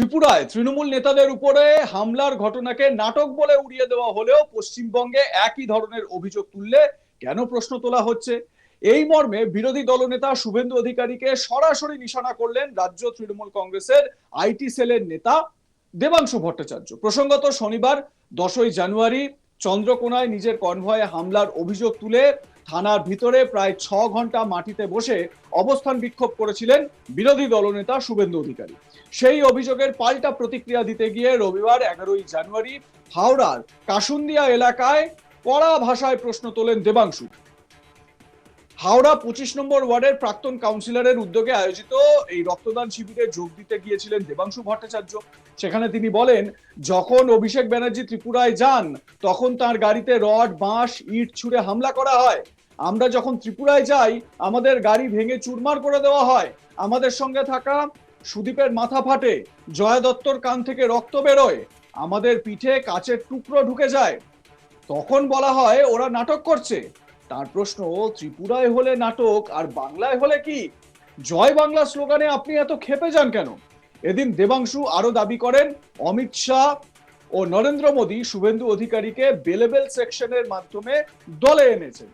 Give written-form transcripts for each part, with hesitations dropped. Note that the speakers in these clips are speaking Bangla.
ত্রিপুরায় তৃণমূল নেতাদের উপরে হামলার ঘটনাকে নাটক বলে উড়িয়ে দেওয়া হলেও পশ্চিমবঙ্গে একই ধরনের অভিযোগ তুললে কেন প্রশ্ন তোলা হচ্ছে? এই মর্মে বিরোধী দলনেতা শুভেন্দু অধিকারীকে সরাসরি নিশানা করলেন রাজ্য তৃণমূল কংগ্রেসের আইটি সেলের নেতা দেবাংশু ভট্টাচার্য। প্রসঙ্গত শনিবার 10ই জানুয়ারি চন্দ্রকোনায় নিজের কনভয়ে হামলার অভিযোগ তুলে থানার ভিতরে প্রায় 6 ঘন্টা মাটিতে বসে অবস্থান বিক্ষোভ করেছিলেন বিরোধী দলনেতা শুভেন্দু অধিকারী। সেই অভিযোগের পাল্টা প্রতিক্রিয়া দিতে গিয়ে রবিবার 11ই জানুয়ারি হাওড়ার কাসুন্দিয়া এলাকায় কড়া ভাষায় প্রশ্ন তোলেন দেবাংশু। হাওড়া 25 নম্বর ওয়ার্ডের প্রাক্তন কাউন্সিলরের উদ্যোগে আয়োজিত এই রক্তদান শিবিরে যোগ দিতে গিয়েছিলেন দেবাংশু ভট্টাচার্য। সেখানে তিনি বলেন, যখন অভিষেক ব্যানার্জি ত্রিপুরায় যান তখন তার গাড়িতে রড, বাঁশ, ইট ছুঁড়ে হামলা করা হয়। আমরা যখন ত্রিপুরায় যাই আমাদের গাড়ি ভেঙে চুরমার করে দেওয়া হয়। আমাদের সঙ্গে থাকা সুদীপের মাথা ফাটে, জয়া দত্তর কান থেকে রক্ত বেরোয়, আমাদের পিঠে কাচের টুকরো ঢুকে যায়। তখন বলা হয় ওরা নাটক করছে। তার প্রশ্ন, ত্রিপুরায় হলে নাটক আর বাংলায় হলে কি? জয় বাংলা স্লোগানে আপনি এত ক্ষেপে যান কেন? এদিন দেবাংশু আরো দাবি করেন অমিত শাহ ও নরেন্দ্র মোদী শুভেন্দু অধিকারীকে বেলেবেল সেকশনের মাধ্যমে দলে এনেছেন।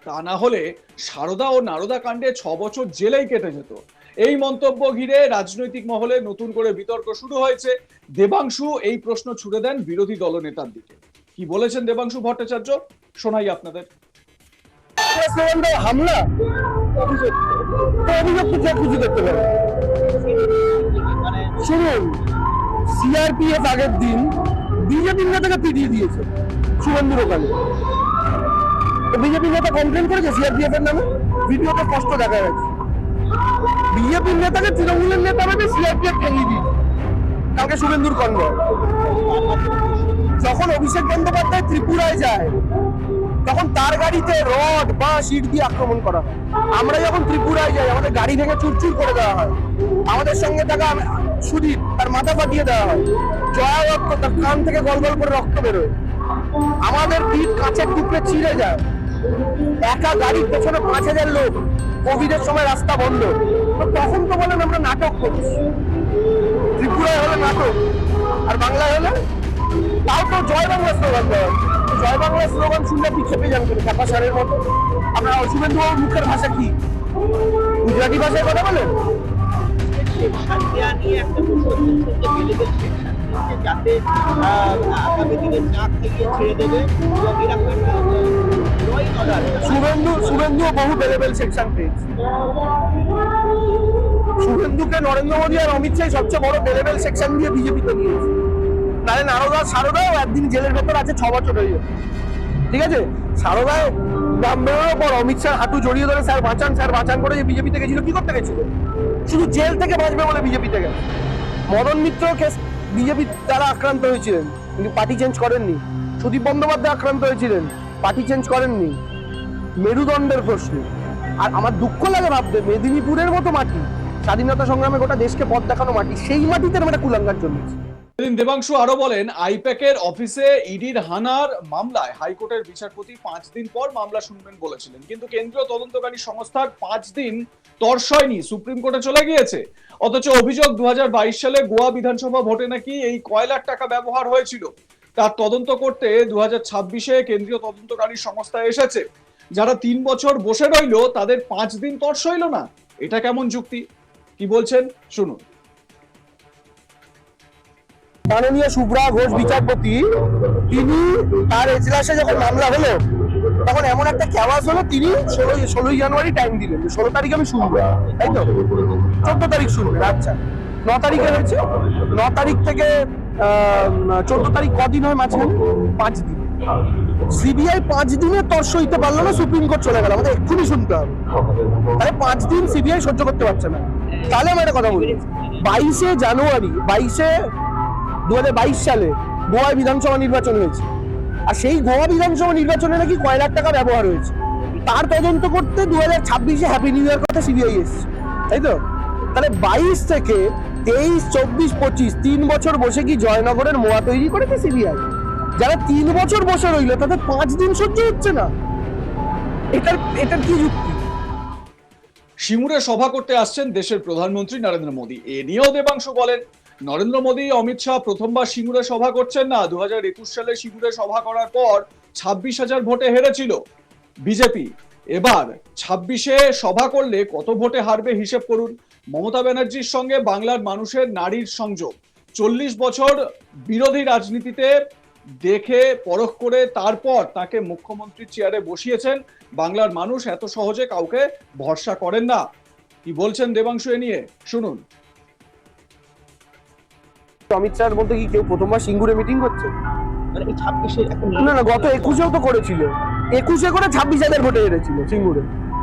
তা না হলে সারদা ও নারদা কাণ্ডে 6 বছর জেলেই কেটে যেত। এই মন্তব্য ঘিরে রাজনৈতিক মহলে নতুন করে বিতর্ক শুরু হয়েছে। দেবাংশু এই প্রশ্ন ছুড়ে দেন বিরোধী দলনেতার দিকে। কি বলেছেন দেবাংশু ভট্টাচার্য, শোনাই আপনাদের। হামলা অভিযোগ কে খুঁজে দেখতে পারে। শুনুন, সিআরপিএফ আগের দিন বিজেপি নেতাকে পিটিয়ে দিয়েছে শুভেন্দুর ওখানে। বিজেপি নেতা কমপ্লেন করেছে সিআরপিএফ এর নামে, ভিডিওতে স্পষ্ট দেখা যাচ্ছে। বিজেপির নেতাকে তৃণমূলের নেতা ভেবে সিআরপিএফ ঠেঙিয়ে দিয়েছে কালকে শুভেন্দুর কনভয়। যখন অভিষেক বন্দ্যোপাধ্যায় ত্রিপুরায় যায় তখন তার গাড়িতে রড বা ইট দিয়ে আক্রমণ করা হয়। আমরা যখন ত্রিপুরায় যাই আমাদের গাড়ি ভেঙে চুরচুর করে দেওয়া হয়। আমাদের সঙ্গে থাকা সুদীপ তার মাথা ফাটিয়ে দেওয়া হয়, জয়া দত্ত তার কান থেকে গল গল করে রক্ত বেরোয়, আমাদের পিঠ কাঁচের টুকরে ছিঁড়ে যায়। একা গাড়ির পেছনে 5000 লোক, কোভিডের সময় রাস্তা বন্ধ। তখন তো বলেন আমরা নাটক করছি। ত্রিপুরায় হলে নাটক আর বাংলায় হলে তাও তো জয় বাংলা স্লোগান দেওয়া। জয় বাংলা স্লোগান শুনলে আপনি খেপে যান কেন? খ্যাপা সারের মতো। আপনার শুভেন্দু বাবুর মুখের ভাষা কি? গুজরাটি ভাষায় কথা বলেন? শুভেন্দু বহু বেলেবেল সেকশন পেয়েছে। শুভেন্দুকে নরেন্দ্র মোদী আর অমিত শাহ সবচেয়ে বড় বেলেবেল সেকশন দিয়ে বিজেপিতে নিয়েছে। তাহলে নারদা সারদাও একদিন জেলের ভেতর আছে 6 বছর হয়ে যাবে। ঠিক আছে, সারদায় দাম বেরোনোর পর অমিত শাহ হাঁটু জড়িয়ে ধরে স্যার বাঁচান করে যে বিজেপিতে গেছিল। কি করতে গেছিল? শুধু জেল থেকে বাঁচবে বলে বিজেপিতে গেছে। মদন মিত্র কেস বিজেপি দ্বারা আক্রান্ত হয়েছিলেন কিন্তু পার্টি চেঞ্জ করেননি। সুদীপ বন্দ্যোপাধ্যায় আক্রান্ত হয়েছিলেন, পার্টি চেঞ্জ করেননি। মেরুদণ্ডের প্রশ্ন। আর আমার দুঃখ লাগে ভাবতে, মেদিনীপুরের মতো মাটি, স্বাধীনতা সংগ্রামে গোটা দেশকে পথ দেখানো মাটি, সেই মাটিতে একটা কুলাঙ্গার জন্য। দেবাংশু আরো বলেন, আইপ্যাকের অফিসে ইডির হানার মামলায় হাইকোর্টের বিচারপতি 5 দিন পর মামলা শুনবেন বলেছিলেন, কিন্তু কেন্দ্রীয় তদন্তকারী সংস্থার 5 দিন তরসয়নি, সুপ্রিম কোর্টে চলে গিয়েছে। অথচ অভিযোগ 2022 সালে গোয়া বিধানসভা ভোটে নাকি এই কয়লার টাকা ব্যবহার হয়েছিল। তার তদন্ত করতে 2026-এ কেন্দ্রীয় তদন্তকারী সংস্থা এসেছে। যারা 3 বছর বসে রইল তাদের 5 দিন তরসইল না। এটা কেমন যুক্তি? কি বলছেন শুনুন। মাননীয় শুভ্রা ঘোষ বিচারপতি, তিনি তার এজলাসে যখন মামলা হলো তখন এমন একটা ক্যাওয়াজ হলো, তিনি 16 জানুয়ারি টাইম দিলেন, 16 তারিখ আমি শুনবো, তাই তো 14 তারিখ শুনবেন। আচ্ছা, 9 তারিখে হয়েছে। 9 তারিখ থেকে 14 তারিখ কদিন হয় মাঝখানে? 5 দিন। সিবিআই 5 দিনে তর্স হইতে পারলো না, সুপ্রিম কোর্ট চলে গেল। আমাদের এক্ষুনি শুনতে হবে। তাহলে 5 দিন সিবিআই সহ্য করতে পারছে না। তাহলে আমি একটা কথা বলি, 22 জানুয়ারি 2022 সালে গোয়া বিধানসভা নির্বাচন হয়েছে, আর সেই গোয়া বিধানসভা নির্বাচনে নাকি কয়লার টাকা ব্যবহার হয়েছে। তার তদন্ত করতে 2026-এ হ্যাপি নিউ ইয়ার কথা সিবিআই এসছে, তাই তো? তাহলে 22 থেকে 23, 24, 25 3 বছর বসে কি জয়নগরের মোয়া তৈরি করেছে সিবিআই? যারা 3 বছর বসে রইল তাদের 5 দিন সহ্য হচ্ছে না। এটার কি যুক্তি? সিঙ্গুরে সভা করতে আসছেন দেশের প্রধানমন্ত্রী নরেন্দ্র মোদী। এ নিয়েও দেবাংশু বলেন, নরেন্দ্র মোদী অমিত শাহ প্রথমবার সিঙ্গুরে সভা করছেন না। 2021 সালে সিঙ্গুরে সভা করার পর 26,000 ভোটে হেরেছিল বিজেপি। এবার 26-এ সভা করলে কত ভোটে হারবে হিসেব করুন। মমতা ব্যানার্জির সঙ্গে বাংলার মানুষের নারীর সংযোগ, 40 বছর বিরোধী রাজনীতিতে দেখে পরখ করে তারপর তাকে মুখ্যমন্ত্রীর চেয়ারে বসিয়েছেন। বাংলার মানুষ এত সহজে কাউকে ভরসা করেন না। কি বলছেন দেবাংশু এ নিয়ে শুনুন। অমিত শাহের বলতে কি কেউ প্রথমবার সিঙ্গুরে মিটিং করছে? মানে এই 26-এ এখন না না, গত 21-এও তো করেছিল। 21-এ করে 26,000 ভোটে হেরেছিল সিঙ্গুরে।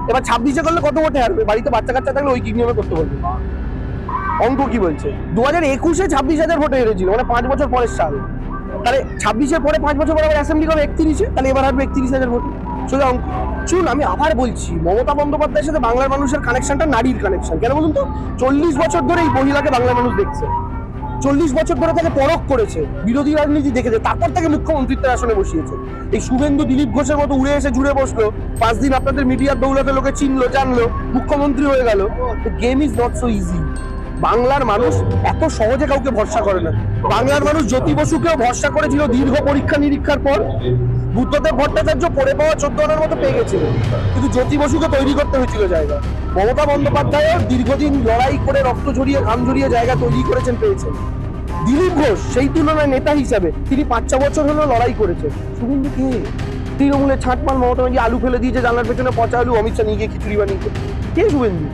এবার 26-এ করলে কত ভোটে হারবে? বাড়িতে বাচ্চা কাচ্চা থাকলে ওই কি নিয়মে করতে বলবে। অঙ্ক কি বলছে? 2021-এ 26,000 ভোটে হেরেছিল, মানে 5 বছর পরের সাল। তাহলে 26-এর পরে 5 বছর পরে আবার অ্যাসেম্বলি করবে 31-এ, তাহলে এবার হারবে 31,000 ভোটে। সোজা অঙ্ক। শুনুন, আমি আবার বলছি, মমতা বন্দ্যোপাধ্যায়ের সাথে বাংলার মানুষের কানেকশনটা নারীর কানেকশন। কেন বলুন তো? 40 বছর ধরে এই মহিলাকে বাংলার মানুষ দেখছে, 40 বছর ধরে তাকে পরখ করেছে, বিরোধী রাজনীতি দেখেছে, তারপর তাকে মুখ্যমন্ত্রীত্বের আসনে বসিয়েছে। এই শুভেন্দু দিলীপ ঘোষের মতো উড়ে এসে জুড়ে বসলো, 5 দিন আপনাদের মিডিয়ার দৌলতে লোকে চিনলো জানলো, মুখ্যমন্ত্রী হয়ে গেল। Game is not so easy. বাংলার মানুষ এত সহজে কাউকে ভরসা করে না। বাংলার মানুষ জ্যোতি বসুকেও ভরসা করেছিল দীর্ঘ পরীক্ষা নিরীক্ষার পর। বুদ্ধদেব ভট্টাচার্য পড়ে পাওয়া 14 আনার মতো পেয়ে গেছিল, কিন্তু জ্যোতি বসুকে তৈরি করতে হয়েছিল জায়গা। মমতা বন্দ্যোপাধ্যায়ও দীর্ঘদিন লড়াই করে রক্ত ঝরিয়ে ঘাম ঝরিয়ে জায়গা তৈরি করেছেন, পেয়েছেন। দিলীপ ঘোষ সেই তুলনায় নেতা হিসাবে তিনি 5-6 বছর হলো লড়াই করেছেন। শুভেন্দু কে? তৃণমূলে ছাঁটমাল, মমতা ব্যানার্জি আলু ফেলে দিয়েছে জানলার পেছনে, পচা আলু, অমিত শাহ নিয়ে গিয়ে খিচুড়ি বানিয়ে। কে শুভেন্দু?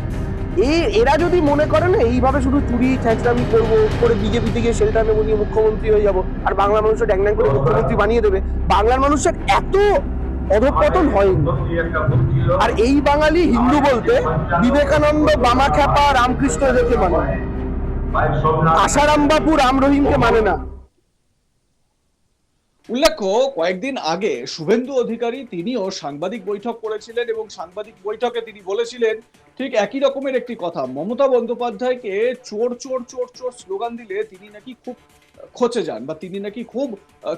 এরা যদি মনে করে না এইভাবে শুধু চুরি ছ্যাঁচড়ামি করবো করে বিজেপিতে গিয়ে শেল্টার নেবো নিয়ে মুখ্যমন্ত্রী হয়ে যাবো আর বাংলা মানুষের ড্যাং করে মুখ্যমন্ত্রী বানিয়ে দেবে, বাংলার মানুষের এত অধঃপতন হয়নি। আর এই বাঙালি হিন্দু বলতে বিবেকানন্দ, বামাখ্যাপা, রামকৃষ্ণ এদেরকে মানে, আশারাম বাপু, রাম রহিমকে মানে না। উল্লেখ্য, কয়েকদিন আগে শুভেন্দু অধিকারী তিনিও সাংবাদিক বৈঠক করেছিলেন এবং সাংবাদিক বৈঠকে তিনি বলেছিলেন ঠিক একই রকমের একটি কথা। মমতা বন্দ্যোপাধ্যায়কে চোর চোর চোর চোর স্লোগান দিলে তিনি নাকি খুব খচে যান বা তিনি নাকি খুব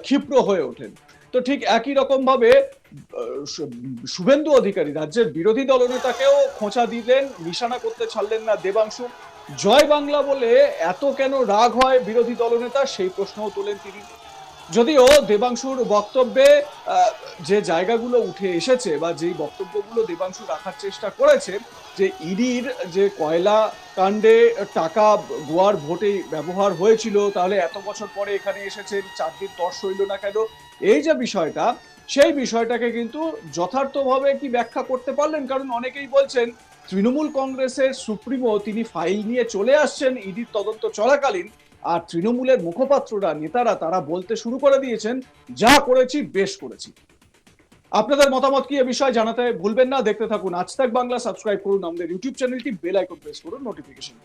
ক্ষিপ্র হয়ে ওঠেন। তো ঠিক একই রকম ভাবে শুভেন্দু অধিকারী রাজ্যের বিরোধী দলনেতাকেও খোঁচা দিলেন, নিশানা করতে ছাড়লেন না দেবাংশু। জয় বাংলা বলে এত কেন রাগ হয় বিরোধী দলনেতা, সেই প্রশ্নও তোলেন তিনি। যদিও দেবাংশুর বক্তব্যে যে জায়গাগুলো উঠে এসেছে বা যেই বক্তব্যগুলো দেবাংশু রাখার চেষ্টা করেছে, যে ইডির যে কয়লা কাণ্ডে টাকা গোয়ার ভোটে ব্যবহার হয়েছিল, তাহলে এত বছর পরে এখানে এসেছেন, 4 দিন তর সইল না কেন, এই যে বিষয়টা, সেই বিষয়টাকে কিন্তু যথার্থভাবে কি ব্যাখ্যা করতে পারলেন। কারণ অনেকেই বলছেন তৃণমূল কংগ্রেসের সুপ্রিমো তিনি ফাইল নিয়ে চলে আসছেন ইডির তদন্ত চলাকালীন, আর তৃণমূলের মুখপাত্ররা, নেতারা তারা বলতে শুরু করে দিয়েছেন যা করেছি বেশ করেছি। আপনাদের মতামত কি এ বিষয়ে জানাতে ভুলবেন না। দেখতে থাকুন আজ তাক বাংলা, সাবস্ক্রাইব করুন আমাদের ইউটিউব চ্যানেলটি, বেল আইকন প্রেস করুন নোটিফিকেশন।